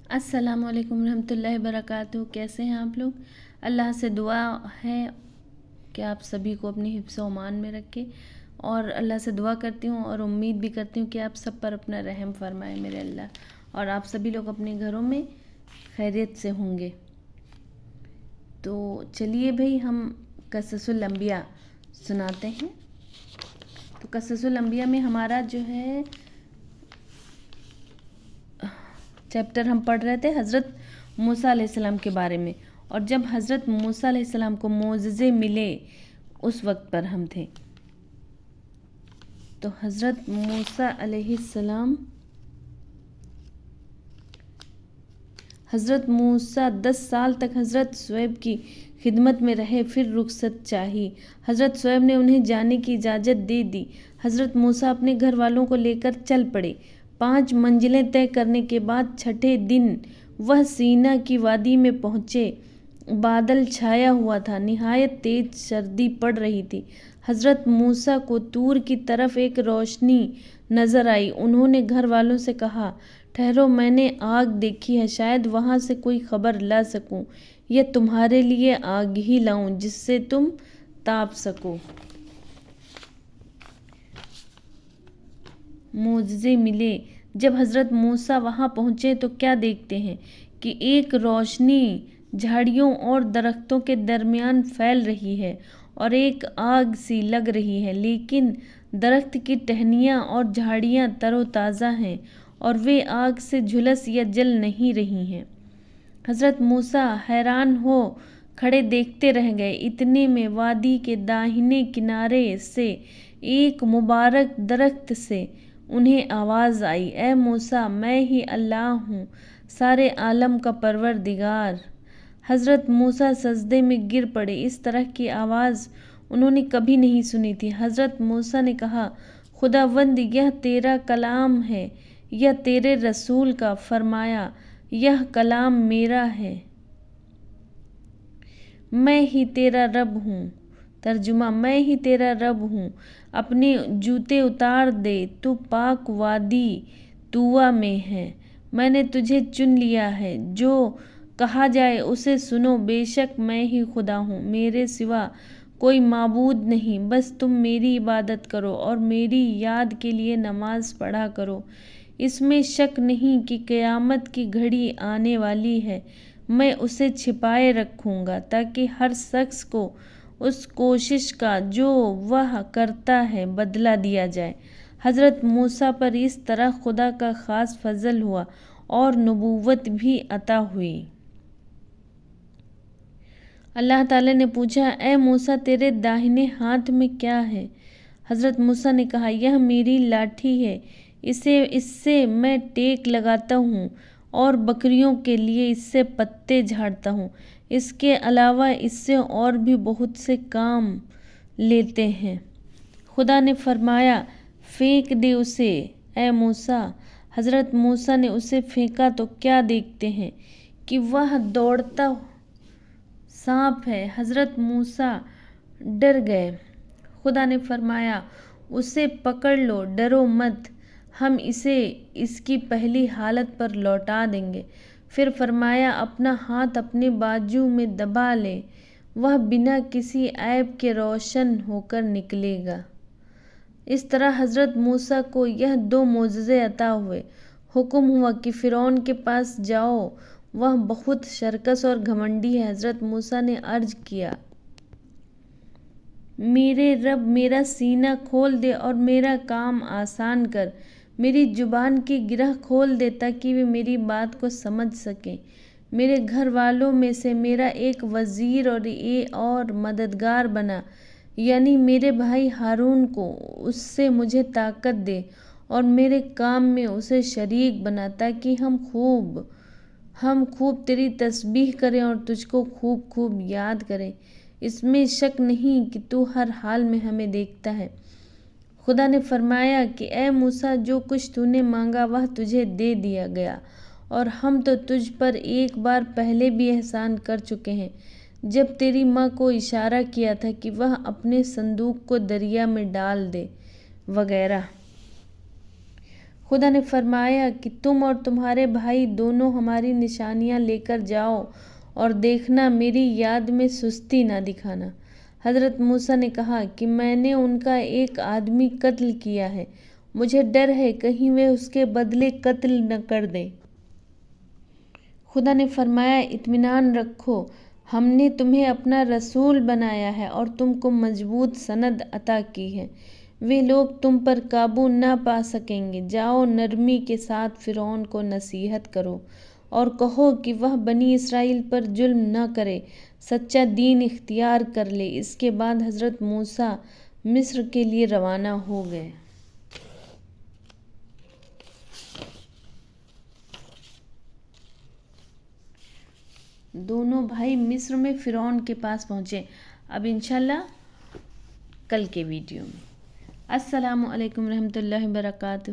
अस्सलाम वालेकुम रहमतुल्लाहि वबरकातुहू। कैसे हैं आप लोग? अल्लाह से दुआ है कि आप सभी को अपनी हिफ्ज़ व अमान में रखे, और अल्लाह से दुआ करती हूँ और उम्मीद भी करती हूँ कि आप सब पर अपना रहम फरमाए मेरे अल्लाह, और आप सभी लोग अपने घरों में खैरियत से होंगे। तो चलिए भाई, हम क़ससुल अंबिया सुनाते हैं। तो क़ससुल अंबिया में हमारा जो है चैप्टर हम पढ़ रहे थे हज़रत मूसा अलैहिस्सलाम के बारे में, और जब हज़रत मूसा अलैहिस्सलाम को मोज़िज़े मिले उस वक्त पर हम थे। तो हज़रत मूसा अलैहिस्सलाम, हज़रत मूसा 10 साल तक हज़रत शुएब की खिदमत में रहे, फिर रुखसत चाही। हज़रत शुएब ने उन्हें जाने की इजाज़त दे दी। हज़रत मूसा अपने घर वालों को लेकर चल पड़े। 5 मंजिलें तय करने के बाद छठे दिन वह सीना की वादी में पहुँचे। बादल छाया हुआ था, निहायत तेज सर्दी पड़ रही थी। हज़रत मूसा को तूर की तरफ एक रोशनी नज़र आई। उन्होंने घर वालों से कहा, ठहरो, मैंने आग देखी है, शायद वहाँ से कोई खबर ला सकूं, या तुम्हारे लिए आग ही लाऊं जिससे तुम ताप सको। मोज़िज़े मिले। जब हज़रत मूसा वहाँ पहुँचे तो क्या देखते हैं कि एक रोशनी झाड़ियों और दरख्तों के दरमियान फैल रही है और एक आग सी लग रही है, लेकिन दरख्त की टहनियाँ और झाड़ियाँ तरोताज़ा हैं और वे आग से झुलस या जल नहीं रही हैं। हज़रत मूसा हैरान हो खड़े देखते रह गए। इतने में वादी के दाहिने किनारे से एक मुबारक दरख्त से उन्हें आवाज़ आई, ए मूसा, मैं ही अल्लाह हूँ, सारे आलम का परवरदिगार। हज़रत मूसा सजदे में गिर पड़े। इस तरह की आवाज़ उन्होंने कभी नहीं सुनी थी। हज़रत मूसा ने कहा, खुदावंद, यह तेरा कलाम है या तेरे रसूल का? फरमाया, यह कलाम मेरा है, मैं ही तेरा रब हूँ। तर्जुमा, मैं ही तेरा रब हूँ। अपने जूते उतार दे, तू पाक वादी तुवा में है। मैंने तुझे चुन लिया है, जो कहा जाए उसे सुनो। बेशक मैं ही खुदा हूँ, मेरे सिवा कोई माबूद नहीं। बस तुम मेरी इबादत करो और मेरी याद के लिए नमाज पढ़ा करो। इसमें शक नहीं कि क़यामत की घड़ी आने वाली है। मैं उसे छिपाए रखूँगा ताकि हर शख्स को उस कोशिश का जो वह करता है बदला दिया जाए। हज़रत मूसा पर इस तरह खुदा का ख़ास फजल हुआ और नबूवत भी अता हुई। अल्लाह ताला ने पूछा, ए मूसा, तेरे दाहिने हाथ में क्या है? हज़रत मूसा ने कहा, यह मेरी लाठी है, इससे मैं टेक लगाता हूँ और बकरियों के लिए इससे पत्ते झाड़ता हूँ। इसके अलावा इससे और भी बहुत से काम लेते हैं। खुदा ने फरमाया, फेंक दे उसे, ए मूसा। हज़रत मूसा ने उसे फेंका तो क्या देखते हैं कि वह दौड़ता सांप है। हज़रत मूसा डर गए। खुदा ने फरमाया, उसे पकड़ लो, डरो मत, हम इसे इसकी पहली हालत पर लौटा देंगे। फिर फरमाया, अपना हाथ अपने बाजू में दबा ले, वह बिना किसी ऐब के रोशन होकर निकलेगा। इस तरह हज़रत मूसा को यह 2 मोज़िज़े अता हुए। हुक्म हुआ कि फ़िरौन के पास जाओ, वह बहुत शरकस और घमंडी है। हज़रत मूसा ने अर्ज किया, मेरे रब, मेरा सीना खोल दे और मेरा काम आसान कर। मेरी ज़ुबान की गिरह खोल दे ताकि वे मेरी बात को समझ सकें। मेरे घर वालों में से मेरा एक वज़ीर और मददगार बना, यानी मेरे भाई हारून को। उससे मुझे ताकत दे और मेरे काम में उसे शरीक बना, ताकि हम खूब तेरी तस्बीह करें और तुझको खूब खूब याद करें। इसमें शक नहीं कि तू हर हाल में हमें देखता है। खुदा ने फरमाया कि ए मूसा, जो कुछ तूने मांगा वह तुझे दे दिया गया, और हम तो तुझ पर एक बार पहले भी एहसान कर चुके हैं, जब तेरी माँ को इशारा किया था कि वह अपने संदूक को दरिया में डाल दे, वगैरह। خدا نے فرمایا کہ تم اور تمہارے بھائی دونوں ہماری نشانیاں لے کر جاؤ اور دیکھنا میری یاد میں سستی نہ دکھانا۔ حضرت موسیٰ نے کہا کہ میں نے ان کا ایک آدمی قتل کیا ہے، مجھے ڈر ہے کہیں وہ اس کے بدلے قتل نہ کر دیں۔ خدا نے فرمایا اطمینان رکھو، ہم نے تمہیں اپنا رسول بنایا ہے اور تم کو مضبوط سند عطا کی ہے، وہ لوگ تم پر قابو نہ پا سکیں گے۔ جاؤ نرمی کے ساتھ فرعون کو نصیحت کرو اور کہو کہ وہ بنی اسرائیل پر ظلم نہ کرے، سچا دین اختیار کر لے۔ اس کے بعد حضرت موسیٰ مصر کے لیے روانہ ہو گئے۔ دونوں بھائی مصر میں فرعون کے پاس پہنچے۔ اب انشاءاللہ کل کے ویڈیو میں۔ السلام علیکم ورحمۃ اللہ وبرکاتہ۔